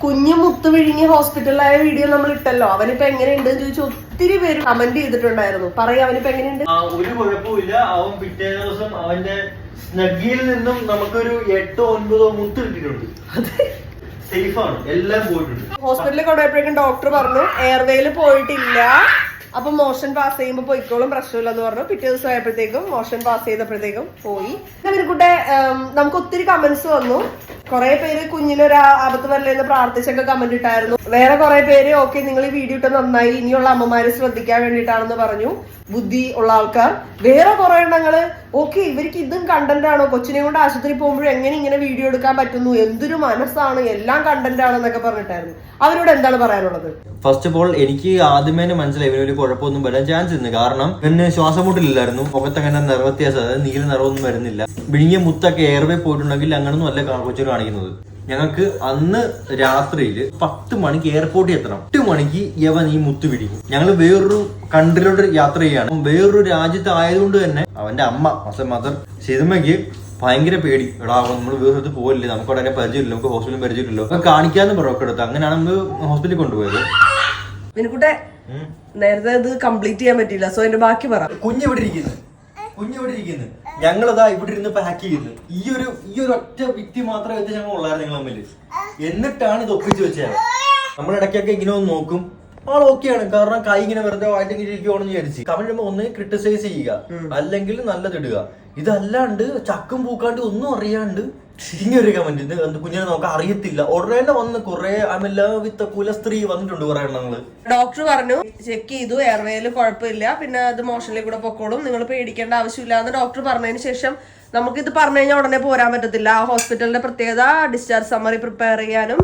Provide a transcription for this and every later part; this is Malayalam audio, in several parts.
കുഞ്ഞു മുത്ത് വിഴുങ്ങി ഹോസ്പിറ്റലിലായ വീഡിയോ നമ്മൾ ഇട്ടല്ലോ. അവനിപ്പോ എങ്ങനെയുണ്ട് ചോദിച്ചു ഒത്തിരി പേര് കമന്റ് ചെയ്തിട്ടുണ്ടായിരുന്നു. പറയാ അവനിപ്പോ എങ്ങനെയുണ്ട്? ഒരു കുഴപ്പമില്ല. അവൻ പിറ്റേ ദിവസം അവന്റെ സ്നഗ്ഗിയിൽ നിന്നും നമുക്കൊരു 8-9 മുത്ത് കിട്ടിയിട്ടുണ്ട്. സേഫ് ആണ്, എല്ലാം പോയിട്ടുണ്ട്. ഹോസ്പിറ്റലിൽ കൊണ്ടുപോയപ്പോഴേക്കും ഡോക്ടർ പറഞ്ഞു എയർവേയിൽ പോയിട്ടില്ല, അപ്പൊ മോഷൻ പാസ് ചെയ്യുമ്പോൾ പൊയ്ക്കോളും, പ്രശ്നമില്ലെന്ന് പറഞ്ഞു. പിറ്റേ ദിവസം ആയപ്പോഴത്തേക്കും മോഷൻ പാസ് ചെയ്തപ്പോഴത്തേക്കും പോയി. ഇവരുടെ നമുക്ക് ഒത്തിരി കമന്റ്സ് വന്നു. കുറെ പേര് കുഞ്ഞിനൊരു ആപത്ത് വരലെന്ന് പ്രാർത്ഥിച്ചൊക്കെ കമന്റ് ഇട്ടായിരുന്നു. വേറെ കുറെ പേര് ഓക്കെ നിങ്ങൾ ഈ വീഡിയോ ഇട്ട് നന്നായി, ഇനിയുള്ള അമ്മമാരെ ശ്രദ്ധിക്കാൻ വേണ്ടിയിട്ടാണെന്ന് പറഞ്ഞു, ബുദ്ധി ഉള്ള ആൾക്കാർ. വേറെ കുറെ എണ്ണങ്ങള് ഓക്കെ ഇവർക്ക് ഇതും കണ്ടന്റ് ആണോ, കൊച്ചിനെ കൊണ്ട് ആശുപത്രി പോകുമ്പോഴും എങ്ങനെ ഇങ്ങനെ വീഡിയോ എടുക്കാൻ പറ്റുന്നു, എന്തൊരു മനസ്സാണ്, എല്ലാം കണ്ടന്റ് ആണെന്നൊക്കെ പറഞ്ഞിട്ടായിരുന്നു. അവരോട് എന്താണ് പറയാനുള്ളത്? ഫസ്റ്റ് ഓഫ് ഓൾ എനിക്ക് ആദ്യമേ മനസ്സിലായി ഇവനൊരു കുഴപ്പമൊന്നും വരാൻ ചാൻസ് ഇല്ല. കാരണം ഇവന് ശ്വാസം മുട്ടില്ലായിരുന്നു, മുഖത്ത് അങ്ങനെ നിറവ്യത്യാസം, അതായത് നീല നിറവൊന്നും വരുന്നില്ല. വിഴുങ്ങിയ മുത്തൊക്കെ എയർവേ പോയിട്ടുണ്ടെങ്കിൽ അങ്ങനൊന്നും അല്ല കൊച്ചിന് കാണിക്കുന്നത്. ഞങ്ങൾക്ക് അന്ന് രാത്രിയിൽ 10 മണിക്ക് എയർപോർട്ടിൽ എത്തണം. 8 മണിക്ക് യവൻ ഈ മുത്ത് വിഴുങ്ങി. ഞങ്ങൾ വേറൊരു കൺട്രിയിലോട്ട് യാത്ര ചെയ്യാണ്. വേറൊരു രാജ്യത്ത് ആയതുകൊണ്ട് തന്നെ അവന്റെ അമ്മ മദർ സീതമ്മയ്ക്ക് ഭയങ്കര പേടി. എടാ നമ്മൾ വേറെ പോകില്ലേ, നമുക്ക് അവിടെ പരിചയമില്ല, നമുക്ക് ഹോസ്പിറ്റലിൽ പരിചയമില്ലല്ലോ, അപ്പൊ കാണിക്കാന്ന് പറയൊക്കെ എടുത്ത്. അങ്ങനെയാണ് നമ്മൾ ഹോസ്പിറ്റലിൽ കൊണ്ടുപോയത്. വിനുക്കുട്ടെ നേരത്തെ ഇത് കംപ്ലീറ്റ് ചെയ്യാൻ പറ്റില്ല, സോ എന്റെ ബാക്കി പറ. കുഞ്ഞിവിടെ ഇരിക്കുന്നു. ഞങ്ങളതാ ഇവിടെ ഇരുന്ന് പാക്ക് ചെയ്യുന്നു. ഈ ഒരു ഒറ്റ വ്യക്തി മാത്രമേ വ്യത്യാസം ഉള്ളായിരുന്നു നിങ്ങൾ തമ്മിൽ. എന്നിട്ടാണ് ഇത് ഒപ്പിച്ച് വെച്ചത്. നമ്മൾ ഇടയ്ക്കൊക്കെ ഇങ്ങനെ ഒന്ന് നോക്കും, ആൾ ഓക്കെയാണ്. കാരണം കൈ ഇങ്ങനെ വെറുതെ വായിട്ടെങ്കിലും ഇരിക്കുവാണെന്ന് വിചാരിച്ചു. കമന്റ് ഒന്ന് ക്രിട്ടിസൈസ് ചെയ്യുക, അല്ലെങ്കിൽ നല്ലതിടുക. ഇതല്ലാണ്ട് ചക്കും പൂക്കാണ്ട് ഒന്നും അറിയാണ്ട് ഇങ്ങനൊരു കമന്റ്. കുഞ്ഞിനെ നോക്കാൻ അറിയത്തില്ല. ഉടനെ വന്ന് കുറെ കുലസ്ത്രീ വന്നിട്ടുണ്ട് കുറെ എണ്ണങ്ങള്. ഡോക്ടർ പറഞ്ഞു ചെക്ക് ചെയ്തു, എയർവേയിൽ കുഴപ്പമില്ല, പിന്നെ അത് മോഷനിൽ കൂടെ പൊക്കോളും, നിങ്ങൾ പേടിക്കേണ്ട ആവശ്യമില്ല എന്ന് ഡോക്ടർ പറഞ്ഞതിന് ശേഷം നമുക്കിത് പറഞ്ഞു കഴിഞ്ഞാൽ ഉടനെ പോരാൻ പറ്റത്തില്ല. ആ ഹോസ്പിറ്റലിന്റെ പ്രത്യേകത ഡിസ്ചാർജ് സമ്മറി പ്രിപ്പയർ ചെയ്യാനും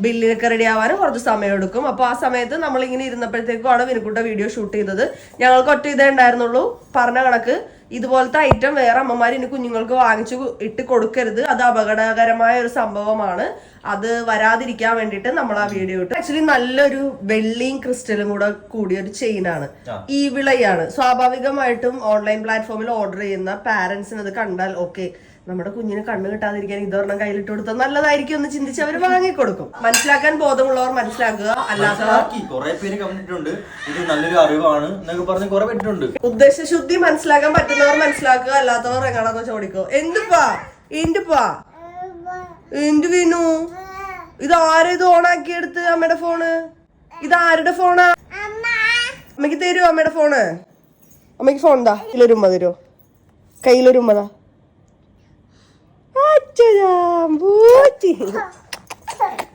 ബില്ലിനൊക്കെ റെഡി ആവാനും കുറച്ച് സമയം എടുക്കും. അപ്പൊ ആ സമയത്ത് നമ്മൾ ഇങ്ങനെ ഇരുന്നപ്പോഴത്തേക്കുമാണ് വിനുക്കുട്ട വീഡിയോ ഷൂട്ട് ചെയ്തത്. ഞങ്ങൾക്ക് ഒറ്റ ഇതേ ഉണ്ടായിരുന്നുള്ളൂ. പറഞ്ഞ കണക്ക് ഇതുപോലത്തെ ഐറ്റം വേറെ അമ്മമാർ ഇനി കുഞ്ഞുങ്ങൾക്ക് വാങ്ങിച്ചു ഇട്ട് കൊടുക്കരുത്. അത് അപകടകരമായ ഒരു സംഭവമാണ്. അത് വരാതിരിക്കാൻ വേണ്ടിയിട്ട് നമ്മൾ ആ വീഡിയോ ഇട്ടു. ആക്ച്വലി നല്ലൊരു വെള്ളിയും ക്രിസ്റ്റലും കൂടെ കൂടിയ ഒരു ചെയിനാണ്. ഈ വിളയാണ്. സ്വാഭാവികമായിട്ടും ഓൺലൈൻ പ്ലാറ്റ്ഫോമിൽ ഓർഡർ ചെയ്യുന്ന പാരന്റ്സിന് അത് കണ്ടാൽ ഓക്കെ നമ്മുടെ കുഞ്ഞിന് കണ്ണു കിട്ടാതിരിക്കാൻ ഇതൊരെണ്ണം കയ്യിലിട്ട് കൊടുത്താൽ നല്ലതായിരിക്കും എന്ന് ചിന്തിച്ച് അവർ വാങ്ങിക്കൊടുക്കും. മനസ്സിലാക്കാൻ ബോധമുള്ളവർ മനസ്സിലാക്കുക, അല്ലാത്തവർ ഇത് നല്ലൊരു അറിവാണ് എന്നൊക്കെ പറഞ്ഞ് കുറെ പേരുണ്ട്. ഉദ്ദേശശുദ്ധി മനസ്സിലാക്കാൻ പറ്റുന്നവർ മനസ്സിലാക്കുക, അല്ലാത്തവർ എങ്ങാണെന്ന് ചോദിക്കോ. എന്തുപ്പാ എന്ത് വീണു? ഇത് ആരും ഇത് ഓണാക്കി എടുത്ത് അമ്മയുടെ ഫോണ്? ഇത് ആരുടെ ഫോണാ? അമ്മയ്ക്ക് തരുമോ അമ്മയുടെ ഫോണ്? അമ്മയ്ക്ക് ഫോൺ എന്താ? കയ്യിലൊരുമ്മ തരുമോ? കയ്യിലൊരുമ്മതാ.